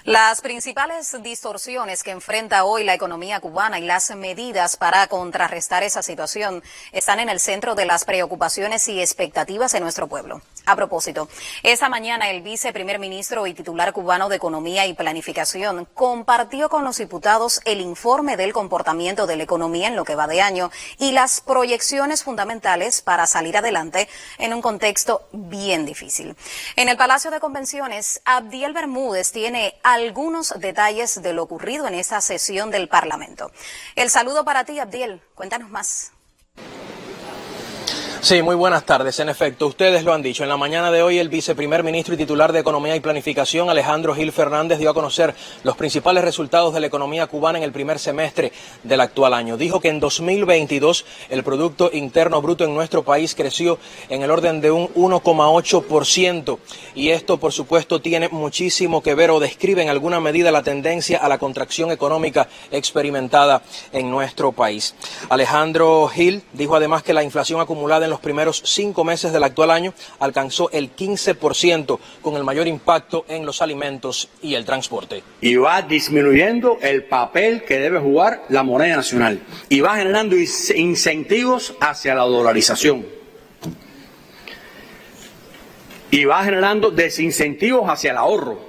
Las principales distorsiones que enfrenta hoy la economía cubana y las medidas para contrarrestar esa situación están en el centro de las preocupaciones y expectativas de nuestro pueblo. A propósito, esta mañana el viceprimer ministro y titular cubano de Economía y Planificación compartió con los diputados el informe del comportamiento de la economía en lo que va de año y las proyecciones fundamentales para salir adelante en un contexto bien difícil. En el Palacio de Convenciones, Abdiel Bermúdez tiene algunos detalles de lo ocurrido en esa sesión del Parlamento. El saludo para ti, Abdiel. Cuéntanos más. Sí, muy buenas tardes. En efecto, ustedes lo han dicho. En la mañana de hoy, el viceprimer ministro y titular de Economía y Planificación, Alejandro Gil Fernández, dio a conocer los principales resultados de la economía cubana en el primer semestre del actual año. Dijo que en 2022 el Producto Interno Bruto en nuestro país creció en el orden de un 1,8%. Y esto, por supuesto, tiene muchísimo que ver o describe en alguna medida la tendencia a la contracción económica experimentada en nuestro país. Alejandro Gil dijo además que la inflación acumulada en los primeros 5 meses del actual año alcanzó el 15%, con el mayor impacto en los alimentos y el transporte. Y va disminuyendo el papel que debe jugar la moneda nacional y va generando incentivos hacia la dolarización y va generando desincentivos hacia el ahorro.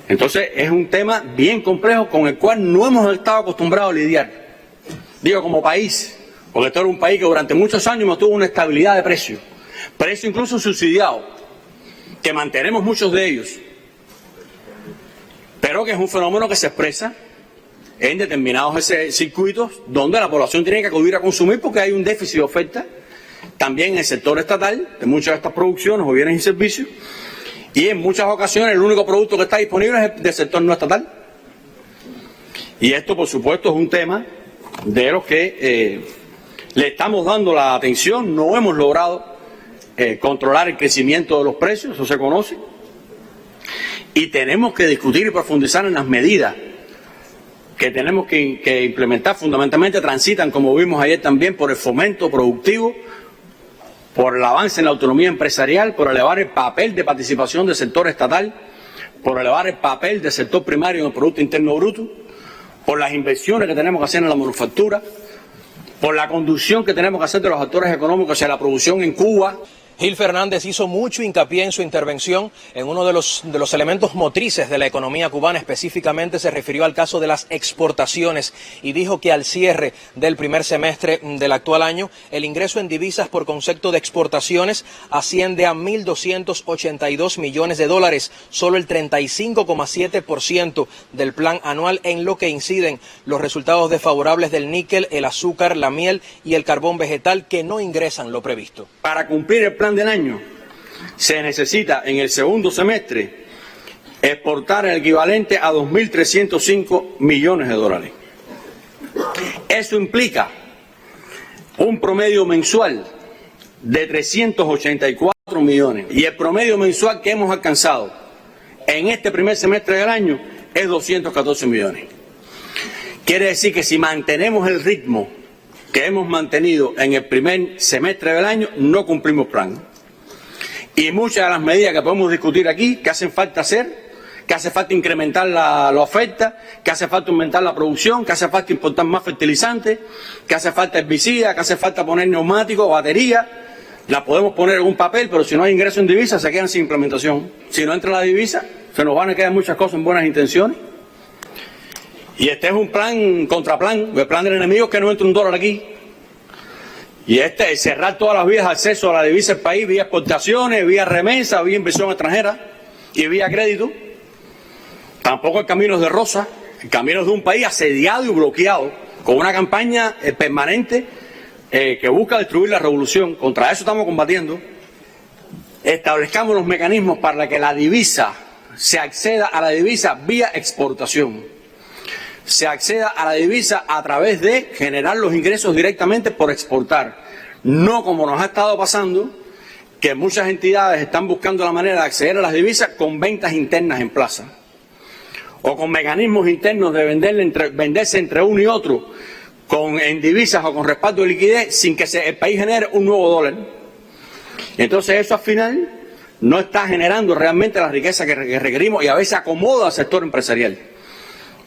Entonces es un tema bien complejo con el cual no hemos estado acostumbrados a lidiar, digo, como país. Porque esto era un país que durante muchos años mantuvo una estabilidad de precio incluso subsidiado, que mantenemos muchos de ellos, pero que es un fenómeno que se expresa en determinados circuitos donde la población tiene que acudir a consumir porque hay un déficit de oferta, también en el sector estatal, de muchas de estas producciones o bienes y servicios, y en muchas ocasiones el único producto que está disponible es del sector no estatal. Y esto, por supuesto, es un tema de los que le estamos dando la atención. No hemos logrado controlar el crecimiento de los precios, eso se conoce, y tenemos que discutir y profundizar en las medidas que tenemos que implementar. Fundamentalmente transitan, como vimos ayer también, por el fomento productivo, por el avance en la autonomía empresarial, por elevar el papel de participación del sector estatal, por elevar el papel del sector primario en el Producto Interno Bruto, por las inversiones que tenemos que hacer en la manufactura, por la conducción que tenemos que hacer de los actores económicos hacia la producción en Cuba. Gil Fernández hizo mucho hincapié en su intervención en uno de los elementos motrices de la economía cubana. Específicamente se refirió al caso de las exportaciones y dijo que al cierre del primer semestre del actual año, el ingreso en divisas por concepto de exportaciones asciende a 1.282 millones de dólares, solo el 35,7% del plan anual, en lo que inciden los resultados desfavorables del níquel, el azúcar, la miel y el carbón vegetal, que no ingresan lo previsto. Para cumplir el plan del año se necesita en el segundo semestre exportar el equivalente a 2.305 millones de dólares. Eso implica un promedio mensual de 384 millones y el promedio mensual que hemos alcanzado en este primer semestre del año es 214 millones. Quiere decir que si mantenemos el ritmo que hemos mantenido en el primer semestre del año, no cumplimos plan. Y muchas de las medidas que podemos discutir aquí, que hacen falta hacer, que hace falta incrementar la oferta, que hace falta aumentar la producción, que hace falta importar más fertilizantes, que hace falta herbicidas, que hace falta poner neumáticos, baterías, las podemos poner en un papel, pero si no hay ingreso en divisas se quedan sin implementación. Si no entra la divisa, se nos van a quedar muchas cosas en buenas intenciones. Y este es un plan contraplan, el plan del enemigo es que no entre un dólar aquí. Y este es cerrar todas las vías de acceso a la divisa del país, vía exportaciones, vía remesa, vía inversión extranjera y vía crédito. Tampoco el camino es de rosa, el camino es de un país asediado y bloqueado, con una campaña permanente que busca destruir la revolución. Contra eso estamos combatiendo. Establezcamos los mecanismos para que la divisa se acceda a la divisa vía exportación. Se acceda a la divisa a través de generar los ingresos directamente por exportar. No como nos ha estado pasando, que muchas entidades están buscando la manera de acceder a las divisas con ventas internas en plaza. O con mecanismos internos de venderse entre uno y otro en divisas o con respaldo de liquidez sin que el país genere un nuevo dólar. Entonces eso al final no está generando realmente la riqueza que requerimos y a veces acomoda al sector empresarial.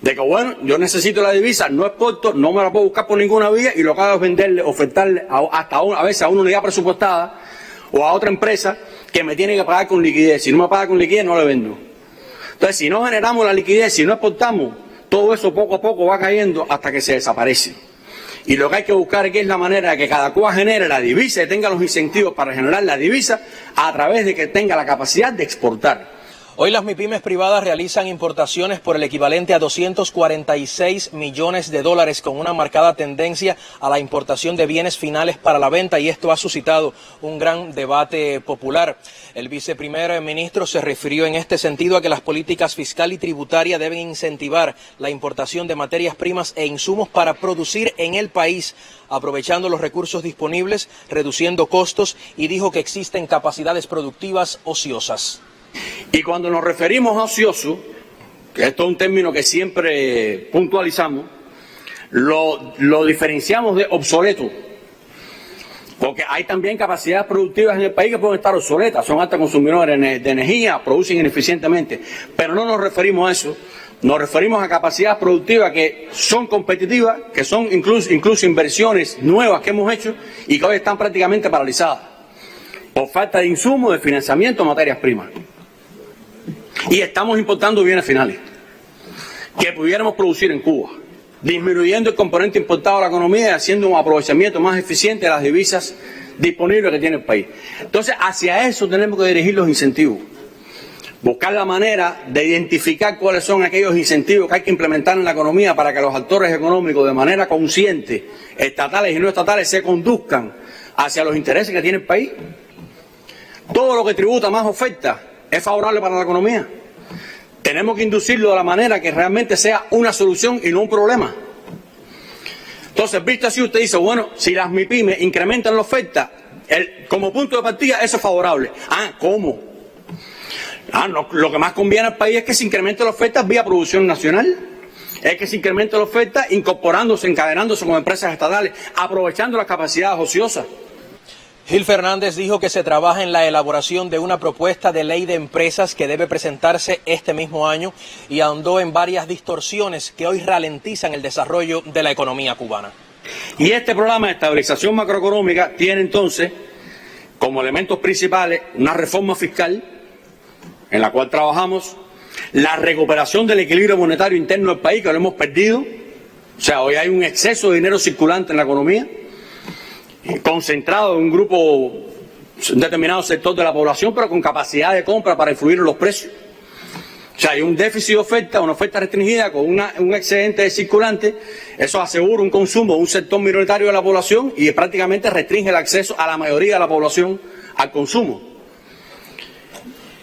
De que, bueno, yo necesito la divisa, no exporto, no me la puedo buscar por ninguna vía y lo que hago es venderle, ofertarle a veces a una unidad presupuestada o a otra empresa que me tiene que pagar con liquidez. Si no me paga con liquidez, no le vendo. Entonces, si no generamos la liquidez, si no exportamos, todo eso poco a poco va cayendo hasta que se desaparece. Y lo que hay que buscar aquí es la manera de que cada cual genere la divisa y tenga los incentivos para generar la divisa a través de que tenga la capacidad de exportar. Hoy las MIPYMES privadas realizan importaciones por el equivalente a 246 millones de dólares con una marcada tendencia a la importación de bienes finales para la venta y esto ha suscitado un gran debate popular. El viceprimer ministro se refirió en este sentido a que las políticas fiscal y tributaria deben incentivar la importación de materias primas e insumos para producir en el país, aprovechando los recursos disponibles, reduciendo costos y dijo que existen capacidades productivas ociosas. Y cuando nos referimos a ocioso, que esto es un término que siempre puntualizamos, lo diferenciamos de obsoleto. Porque hay también capacidades productivas en el país que pueden estar obsoletas, son altas consumidoras de energía, producen ineficientemente. Pero no nos referimos a eso, nos referimos a capacidades productivas que son competitivas, que son incluso inversiones nuevas que hemos hecho y que hoy están prácticamente paralizadas por falta de insumos, de financiamiento, materias primas. Y estamos importando bienes finales que pudiéramos producir en Cuba, disminuyendo el componente importado de la economía y haciendo un aprovechamiento más eficiente de las divisas disponibles que tiene el país. Entonces, hacia eso tenemos que dirigir los incentivos. Buscar la manera de identificar cuáles son aquellos incentivos que hay que implementar en la economía para que los actores económicos de manera consciente, estatales y no estatales, se conduzcan hacia los intereses que tiene el país. Todo lo que tributa más oferta es favorable para la economía. Tenemos que inducirlo de la manera que realmente sea una solución y no un problema. Entonces, visto así, usted dice, bueno, si las MIPYMES incrementan la oferta, como punto de partida, eso es favorable. ¿Cómo? No, lo que más conviene al país es que se incremente la oferta vía producción nacional. Es que se incremente la oferta incorporándose, encadenándose con empresas estatales, aprovechando las capacidades ociosas. Gil Fernández dijo que se trabaja en la elaboración de una propuesta de ley de empresas que debe presentarse este mismo año y ahondó en varias distorsiones que hoy ralentizan el desarrollo de la economía cubana. Y este programa de estabilización macroeconómica tiene entonces como elementos principales una reforma fiscal en la cual trabajamos, la recuperación del equilibrio monetario interno del país que lo hemos perdido, o sea, hoy hay un exceso de dinero circulante en la economía, concentrado en un grupo, un determinado sector de la población, pero con capacidad de compra para influir en los precios. O sea, hay un déficit de oferta, una oferta restringida con un excedente de circulante, eso asegura un consumo de un sector minoritario de la población y prácticamente restringe el acceso a la mayoría de la población al consumo.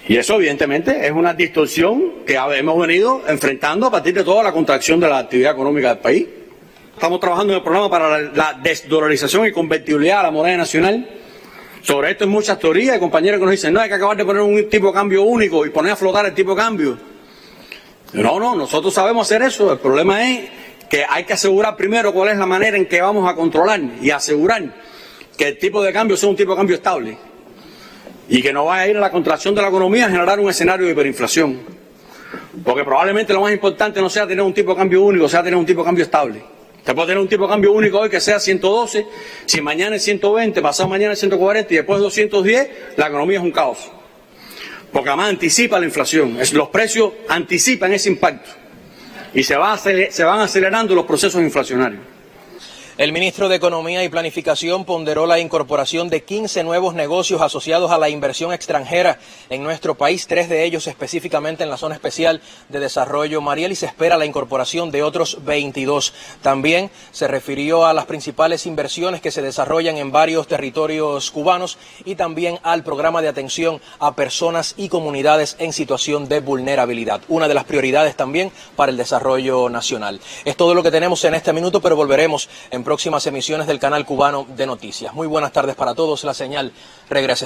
Y eso evidentemente es una distorsión que hemos venido enfrentando a partir de toda la contracción de la actividad económica del país. Estamos trabajando en el programa para la desdolarización y convertibilidad a la moneda nacional. Sobre esto hay muchas teorías y compañeros que nos dicen, no, hay que acabar de poner un tipo de cambio único y poner a flotar el tipo de cambio. No, nosotros sabemos hacer eso. El problema es que hay que asegurar primero cuál es la manera en que vamos a controlar y asegurar que el tipo de cambio sea un tipo de cambio estable y que no vaya a ir a la contracción de la economía a generar un escenario de hiperinflación. Porque probablemente lo más importante no sea tener un tipo de cambio único, sea tener un tipo de cambio estable. Usted puede tener un tipo de cambio único hoy que sea 112, si mañana es 120, pasado mañana es 140 y después 210, la economía es un caos. Porque además anticipa la inflación, los precios anticipan ese impacto y se van acelerando los procesos inflacionarios. El ministro de Economía y Planificación ponderó la incorporación de 15 nuevos negocios asociados a la inversión extranjera en nuestro país, 3 de ellos específicamente en la Zona Especial de Desarrollo Mariel, y se espera la incorporación de otros 22. También se refirió a las principales inversiones que se desarrollan en varios territorios cubanos y también al programa de atención a personas y comunidades en situación de vulnerabilidad, una de las prioridades también para el desarrollo nacional. Es todo lo que tenemos en este minuto, pero volveremos en próximas emisiones del canal cubano de noticias. Muy buenas tardes para todos. La señal regresa.